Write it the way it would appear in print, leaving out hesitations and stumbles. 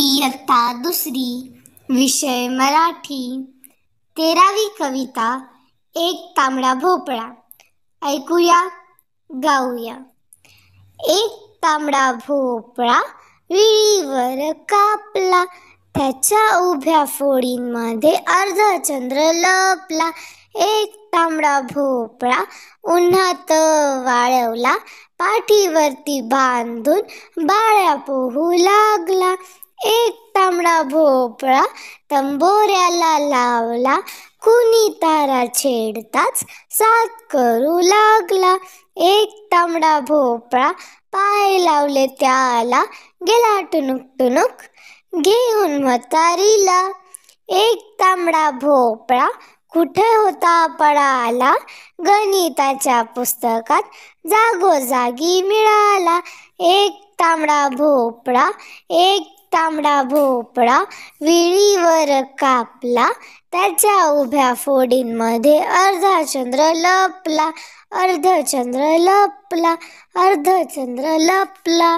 इयत्ता दुसरी, विषय मराठी, 13वी कविता एक तांबडा भोपळा. ऐकूया, गाऊया. एक तांबडा भोपळा विळीवर कापला, त्याच्या उभ्या फोडींमध्ये अर्धा चंद्र लपला. एक तांबडा भोपळा उन्हात वाळवला, पाठीवरती बांधून बाळ्या पोहू लागला. एक तांबडा भोपळा तंबोऱ्याला लावला, कुणी तारा छेडताच साथ करू लागला. एक तांबडा भोपळा पाय लावले त्याला, गेला टुनुक टुनुक घेऊन म्हातारीला. एक तांबडा भोपळा कुठे होता पळाला, गणिताच्या पुस्तकात जागोजागी मिळाला. एक तांबडा भोपळा, एक तांबडा भोपळा विळीवर कापला, त्याच्या उभ्या फोडींमध्ये अर्धा चंद्र लपला, अर्धचंद्र लपला, अर्धचंद्र लपला.